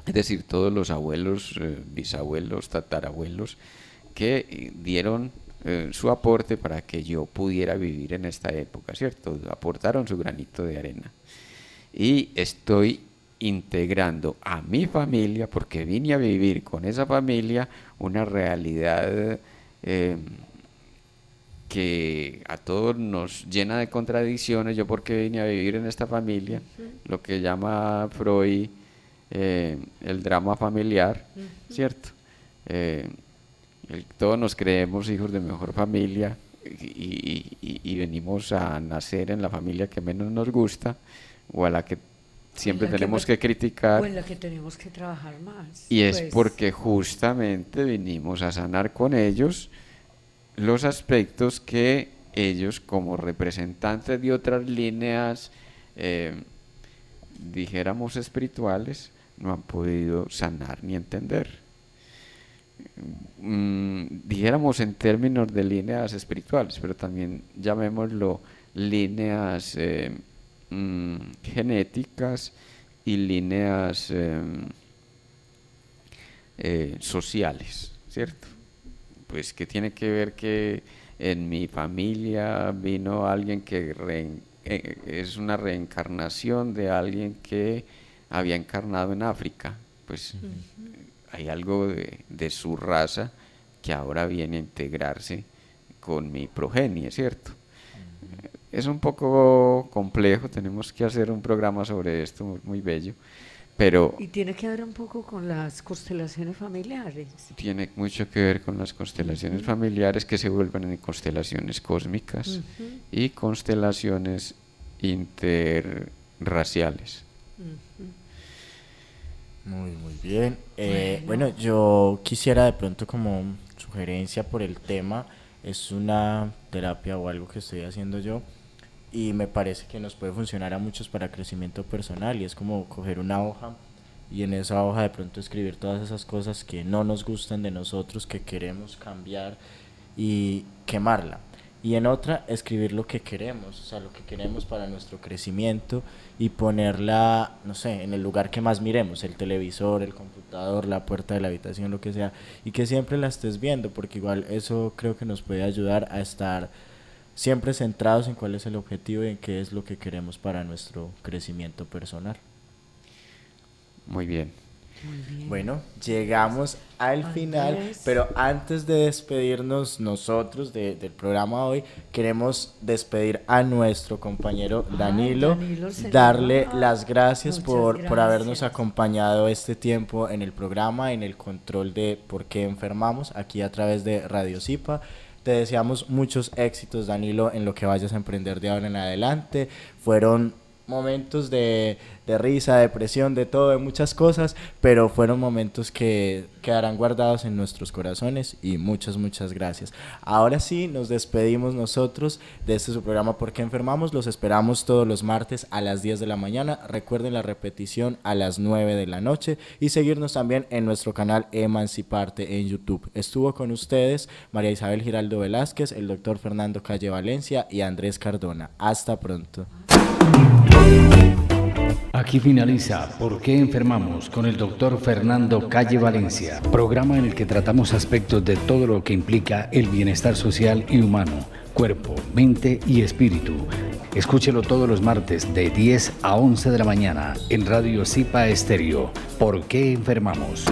es decir, todos los abuelos, bisabuelos, tatarabuelos, que dieron su aporte para que yo pudiera vivir en esta época, ¿cierto? Aportaron su granito de arena. Y estoy integrando a mi familia, porque vine a vivir con esa familia una realidad que a todos nos llena de contradicciones. Yo porque vine a vivir en esta familia, lo que llama Freud el drama familiar, ¿cierto? Todos nos creemos hijos de mejor familia y venimos a nacer en la familia que menos nos gusta, o a la que siempre tenemos que criticar, o en la que tenemos que trabajar más. y es porque justamente vinimos a sanar con ellos los aspectos que ellos, como representantes de otras líneas, dijéramos espirituales, no han podido sanar ni entender. Dijéramos en términos de líneas espirituales, pero también llamémoslo líneas genéticas y líneas sociales, ¿cierto? Pues que tiene que ver que en mi familia vino alguien que es una reencarnación de alguien que había encarnado en África, pues hay algo de su raza que ahora viene a integrarse con mi progenie, ¿cierto? es un poco complejo, tenemos que hacer un programa sobre esto muy bello, pero Y tiene que ver un poco con las constelaciones familiares. tiene mucho que ver con las constelaciones familiares que se vuelven en constelaciones cósmicas y constelaciones interraciales. Muy bien. Bueno, yo quisiera de pronto como sugerencia por el tema, es una terapia o algo que estoy haciendo yo y me parece que nos puede funcionar a muchos para crecimiento personal y es como coger una hoja y en esa hoja de pronto escribir todas esas cosas que no nos gustan de nosotros, que queremos cambiar y quemarla. Y en otra escribir lo que queremos, o sea, lo que queremos para nuestro crecimiento y ponerla, no sé, en el lugar que más miremos, el televisor, el computador, la puerta de la habitación, lo que sea, y que siempre la estés viendo, porque igual eso creo que nos puede ayudar a estar siempre centrados en cuál es el objetivo y en qué es lo que queremos para nuestro crecimiento personal. Muy bien. Muy bien. Bueno, llegamos al final, Andrés. pero antes de despedirnos nosotros del programa hoy, queremos despedir a nuestro compañero Danilo, Danilo, señor. darle las gracias Muchas por habernos gracias. acompañado este tiempo en el programa, en el control de por qué enfermamos, aquí a través de Radio Zipa. Te deseamos muchos éxitos, Danilo, en lo que vayas a emprender de ahora en adelante. Fueron momentos de risa, depresión, de todo, de muchas cosas, pero fueron momentos que quedarán guardados en nuestros corazones y muchas gracias. Ahora sí, nos despedimos nosotros de este su programa ¿Por qué enfermamos? Los esperamos todos los martes a las 10 de la mañana. Recuerden la repetición a las 9 de la noche y seguirnos también en nuestro canal Emanciparte en YouTube. Estuvo con ustedes María Isabel Giraldo Velázquez, el doctor Fernando Calle Valencia y Andrés Cardona. Hasta pronto. Aquí finaliza ¿Por qué enfermamos? Con el doctor Fernando Calle Valencia, programa en el que tratamos aspectos de todo lo que implica el bienestar social y humano, cuerpo, mente y espíritu. Escúchelo todos los martes de 10 a 11 de la mañana en Radio Zipa Estéreo. ¿Por qué enfermamos?